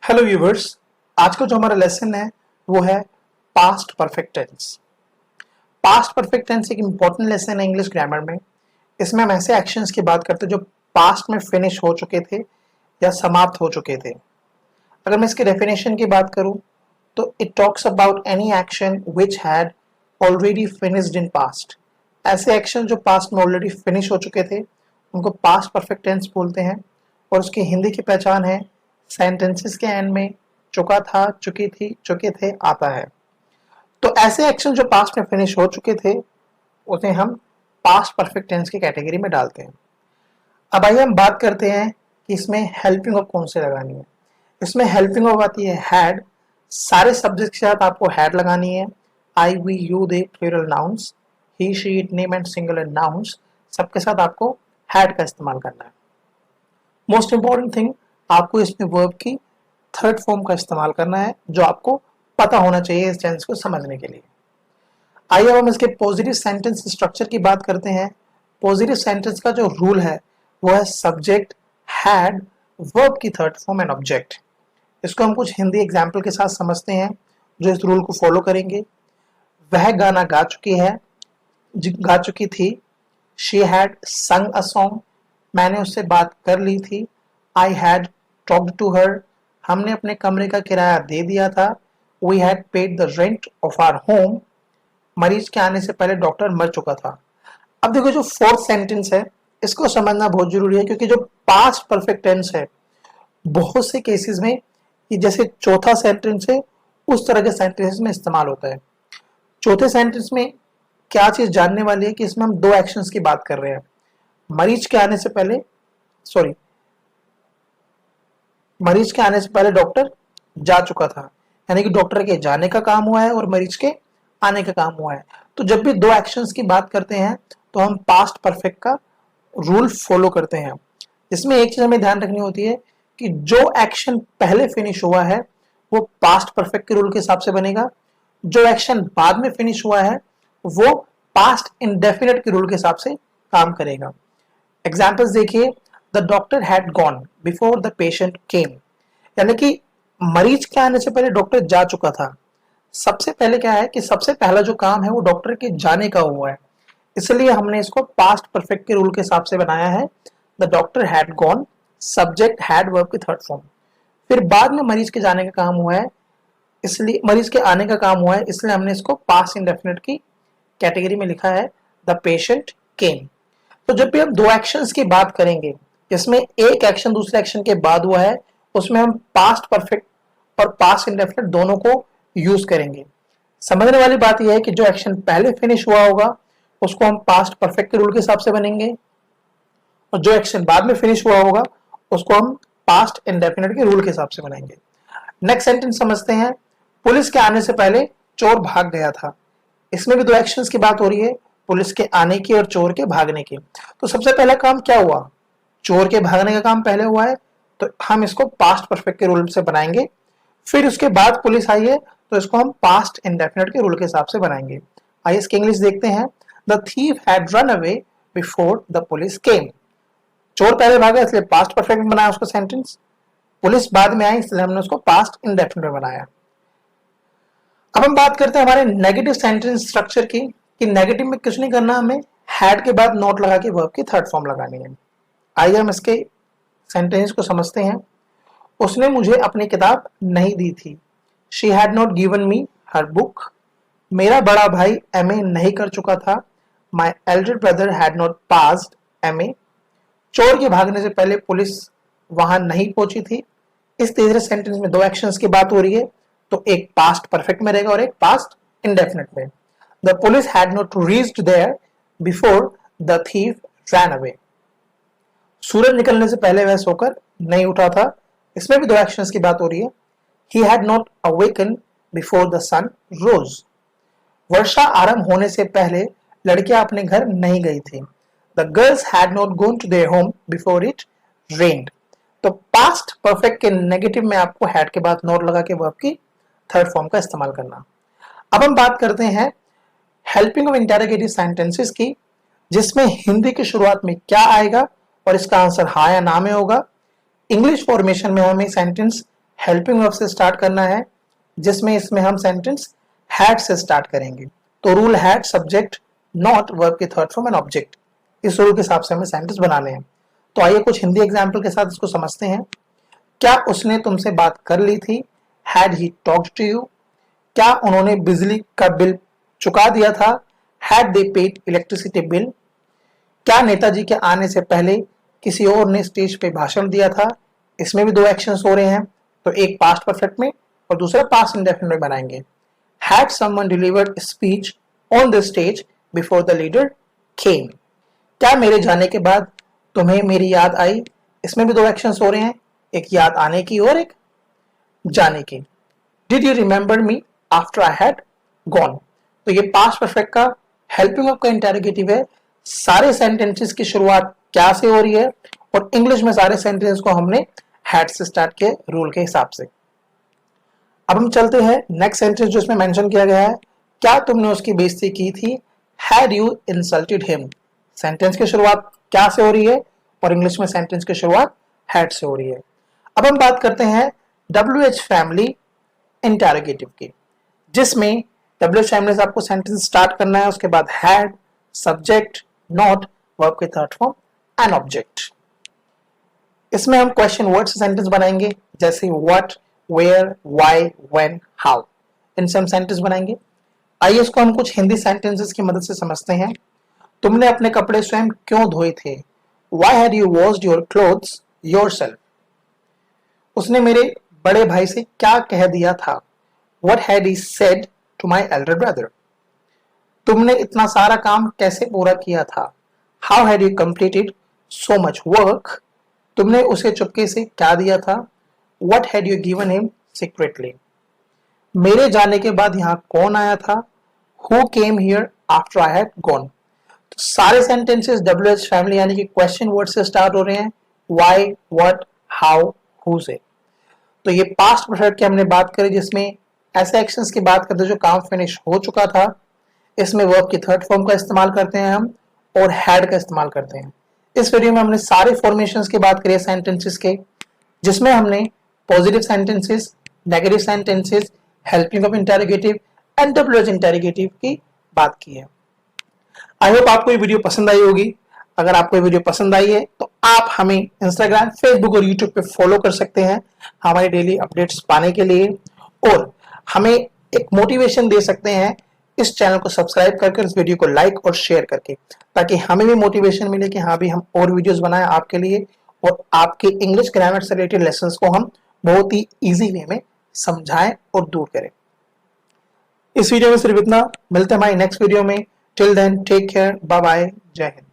Hello viewers. आज का जो हमारा लेसन है वो है past perfect tense. Past perfect tense एक इंपॉर्टेंट लेसन है इंग्लिश ग्रामर में। इसमें हम ऐसे एक्शंस की बात करते हैं जो पास्ट में फिनिश हो चुके थे या समाप्त हो चुके थे। अगर मैं इसकी डेफिनेशन की बात करूं तो it talks about any action which had already finished in past. ऐसे एक्शन जो पास्ट में ऑलरेडी फिनिश हो चुके थे उनको पास्ट परफेक्ट टेंस बोलते हैं और उसकी हिंदी की पहचान है सेंटेंसेस के एंड में चुका था, चुकी थी, चुके थे आता है। तो ऐसे एक्शन जो पास्ट में फिनिश हो चुके थे उसे हम पास्ट परफेक्ट टेंस की कैटेगरी में डालते हैं। अब आइए हम बात करते हैं कि इसमें हेल्पिंग ऑफ कौन से लगानी है। इसमें हेल्पिंग ऑफ आती है हैड। सारे सब्जेक्ट के साथ आपको हैड लगानी है। I, we, you, they, plural nouns, he, she, it, name and singular nouns, सबके साथ आपको हैड का इस्तेमाल करना है। मोस्ट इंपॉर्टेंट थिंग, आपको इसमें वर्ब की थर्ड फॉर्म का इस्तेमाल करना है जो आपको पता होना चाहिए इस टेंस को समझने के लिए। आइए हम इसके पॉजिटिव सेंटेंस स्ट्रक्चर की बात करते हैं। पॉजिटिव सेंटेंस का जो रूल है वो है सब्जेक्ट, हैड, वर्ब की थर्ड फॉर्म एंड ऑब्जेक्ट। इसको हम कुछ हिंदी एग्जाम्पल के साथ समझते हैं जो इस रूल को फॉलो करेंगे। वह गाना गा चुकी है, गा चुकी थी। शी हैड संग अ सॉन्ग, मैंने उससे बात कर ली थी। I had talked to her, हमने अपने कमरे का किराया दे दिया था। We had paid the rent of our home, मरीज के आने से पहले डॉक्टर मर चुका था। अब देखो जो फोर्थ सेंटेंस है इसको समझना बहुत जरूरी है क्योंकि जो पास्ट परफेक्ट टेंस है बहुत से केसेस में ये जैसे चौथा सेंटेंस है उस तरह के सेंटेंस में इस्तेमाल होता है। चौथे सेंटेंस में क्या चीज जानने वाली है कि इसमें हम दो एक्शंस की बात कर रहे हैं। मरीज के आने से पहले मरीज के आने से पहले डॉक्टर जा चुका था, यानी कि डॉक्टर के जाने का काम हुआ है और मरीज के आने का काम हुआ है। तो जब भी दो एक्शंस की बात करते हैं तो हम पास्ट परफेक्ट का रूल फॉलो करते हैं। इसमें एक चीज हमें ध्यान रखनी होती है कि जो एक्शन पहले फिनिश हुआ है वो पास्ट परफेक्ट के रूल के हिसाब से बनेगा, जो एक्शन बाद में फिनिश हुआ है वो पास्ट इंडेफिनिट के रूल के हिसाब से काम करेगा। एग्जाम्पल्स देखिए, the doctor had gone before the patient केम, यानी कि मरीज के आने से पहले डॉक्टर जा चुका था। सबसे पहले क्या है कि सबसे पहला जो काम है वो डॉक्टर के जाने का हुआ है, इसलिए हमने इसको पास्ट परफेक्ट के रूल के हिसाब से बनाया है। The doctor had gone, subject had verb की थर्ड फॉर्म। फिर बाद में मरीज के जाने का काम हुआ है, इसलिए मरीज के आने का काम हुआ है, इसलिए हमने इसको पास्ट इंडेफिनिट की कैटेगरी में लिखा है, द पेशेंट केम। तो जब भी हम दो एक्शंस की बात करेंगे इसमें एक एक्शन दूसरे एक्शन के बाद हुआ है उसमें हम पास्ट परफेक्ट और पास्ट इंडेफिनिट दोनों को यूज करेंगे। समझने वाली बात यह है कि जो एक्शन पहले फिनिश हुआ होगा उसको हम पास्ट परफेक्ट के रूल के हिसाब से बनेंगे और जो एक्शन बाद में फिनिश हुआ होगा उसको हम पास्ट इंडेफिनिट के रूल के हिसाब से बनाएंगे। नेक्स्ट सेंटेंस समझते हैं। पुलिस के आने से पहले चोर भाग गया था। इसमें भी दो एक्शंस की बात हो रही है, पुलिस के आने की और चोर के भागने की। तो सबसे पहला काम क्या हुआ, चोर के भागने का काम पहले हुआ है तो हम इसको पास्ट परफेक्ट के रूल से बनाएंगे। फिर उसके बाद पुलिस आई है तो इसको हम पास्ट इंडेफिनिट के रूल के हिसाब से बनाएंगे। आइए इसकी इंग्लिश देखते हैं। The thief had run away before the police केम। चोर पहले भागा इसलिए पास्ट परफेक्ट में बनाया उसको सेंटेंस, पुलिस बाद में आई इसलिए हमने उसको पास्ट इंडेफिनिट में बनाया। अब हम बात करते हैं हमारे नेगेटिव सेंटेंस स्ट्रक्चर की कि नेगेटिव में कुछ नहीं करना, हमें हैड के बाद नोट लगा के वर्ब की थर्ड फॉर्म लगानी है। आइए हम इसके सेंटेंस को समझते हैं। उसने मुझे अपनी किताब नहीं दी थी। She had not given me her book. मेरा बड़ा भाई एमए नहीं कर चुका था। My elder brother had not passed MA. चोर के भागने से पहले पुलिस वहां नहीं पहुंची थी। इस तीसरे सेंटेंस में दो एक्शंस की बात हो रही है तो एक पास्ट परफेक्ट में रहेगा और एक पास्ट इंडेफिनिट में। The police had not reached there before the thief ran away. सूरज निकलने से पहले वह सोकर नहीं उठा था। इसमें भी दो एक्शंस की बात हो रही है। He had not awaken before the sun rose. वर्षा आरंभ होने से पहले लड़कियां अपने घर नहीं गई थी। The girls had not gone to their home before it rained. तो पास्ट परफेक्ट के नेगेटिव में आपको हैड के बाद नोट लगा के वर्ब की थर्ड फॉर्म का इस्तेमाल करना। अब हम बात करते हैं हेल्पिंग ऑफ इंटेरोगेटिव सेंटेंसेस की, जिसमें हिंदी की शुरुआत में क्या आएगा और इसका आंसर हाँ या ना में होगा। इंग्लिश फॉर्मेशन में हमें सेंटेंस हेल्पिंग वर्ब से स्टार्ट करना है, जिसमें इसमें हम सेंटेंस हैड से स्टार्ट करेंगे। तो rule had subject not verb के थर्ड फॉर्म एंड ऑब्जेक्ट, इस रूल के हिसाब से हमें सेंटेंस बनाने हैं। तो आइए कुछ हिंदी एग्जाम्पल के साथ इसको समझते हैं। क्या उसने तुमसे बात कर ली थी? Had he talked to you? क्या उन्होंने बिजली का बिल चुका दिया था? Had they paid electricity bill? क्या नेताजी के आने से पहले किसी और ने स्टेज पे भाषण दिया था? इसमें भी दो एक्शंस हो रहे हैं, तो एक पास्ट परफेक्ट में और दूसरा पास्ट इंडेफिनिट में बनाएंगे। Had someone delivered speech on the stage before the leader came? क्या मेरे जाने के बाद तुम्हें मेरी याद आई? इसमें भी दो एक्शंस हो रहे हैं, एक याद आने की और एक जाने की। Did you remember me after I had gone? तो ये पास्ट परफेक्ट का हेल्पिंग वर्ब का इंटेरोगेटिव है। सारे सेंटेंसेस की शुरुआत क्या से हो रही है, और इंग्लिश में सारे सेंटेंस को हमने हैड से स्टार्ट किया रूल के हिसाब से। अब हम चलते हैं नेक्स्ट सेंटेंस जो इसमें मेंशन किया गया है, क्या तुमने उसकी बेइज्जती की थी? Had you insulted him? Sentence की शुरुआत क्या से हो रही है, और इंग्लिश में सेंटेंस की शुरुआत हैड से हो रही है। अब हम बात करते हैं WH फैमिली इंटेरोगेटिव की, जिसमें WH फैमिली से आपको सेंटेंस स्टार्ट करना है, उसके बाद हैड सब्जेक्ट नॉट वर्ब के थर्ड फॉर्म एंड ऑब्जेक्ट। इसमें हम क्वेश्चन वर्ड से सेंटेंस बनाएंगे, जैसे what, where, why, when, how, इनसे हम सेंटेंस बनाएंगे। आइए इसको हम कुछ हिंदी सेंटेंसेस की मदद से समझते हैं। तुमने अपने कपड़े स्वयं क्यों धोए थे? Why had you washed your clothes yourself? उसने मेरे बड़े भाई से क्या कह दिया था? What had he said to my elder brother? तुमने इतना सारा काम कैसे पूरा किया था? How had you completed so much work? तुमने उसे चुपके से क्या दिया था? What had you given him secretly? मेरे जाने के बाद यहाँ कौन आया था? Who came here after I had gone? तो सारे सेंटेंसेस WH फैमिली यानी कि क्वेश्चन वर्ड से स्टार्ट हो रहे हैं, why, what, how, who से। तो ये पास्ट परफेक्ट की हमने बात करी, जिसमें ऐसे एक्शंस की बात करते हैं जो काम फिनिश हो चुका था। इसमें वर्ब की थर्ड फॉर्म का इस्तेमाल करते हैं हम, और हैड का इस्तेमाल करते हैं। इस वीडियो में हमने सारे फॉर्मेशंस की बात करी है सेंटेंसेस के, जिसमें हमने positive sentences, negative sentences, helping of interrogative and WH interrogative की बात की है। आई होप आपको ये वीडियो पसंद आई होगी। अगर आपको ये वीडियो पसंद आई है तो आप हमें इंस्टाग्राम, फेसबुक और यूट्यूब पे फॉलो कर सकते हैं हमारी डेली अपडेट्स पाने के लिए, और हमें एक मोटिवेशन दे सकते हैं इस चैनल को सब्सक्राइब करके, इस वीडियो को लाइक और शेयर करके, ताकि हमें भी मोटिवेशन मिले कि हाँ भी हम और वीडियोस बनाएं आपके लिए, और आपके इंग्लिश ग्रामर से रिलेटेड लेसन्स को हम बहुत ही ईजी वे में समझाएं और दूर करें। इस वीडियो में सिर्फ इतना, मिलते हैं हमारी नेक्स्ट वीडियो में। Till then take care, bye bye, जय हिंद।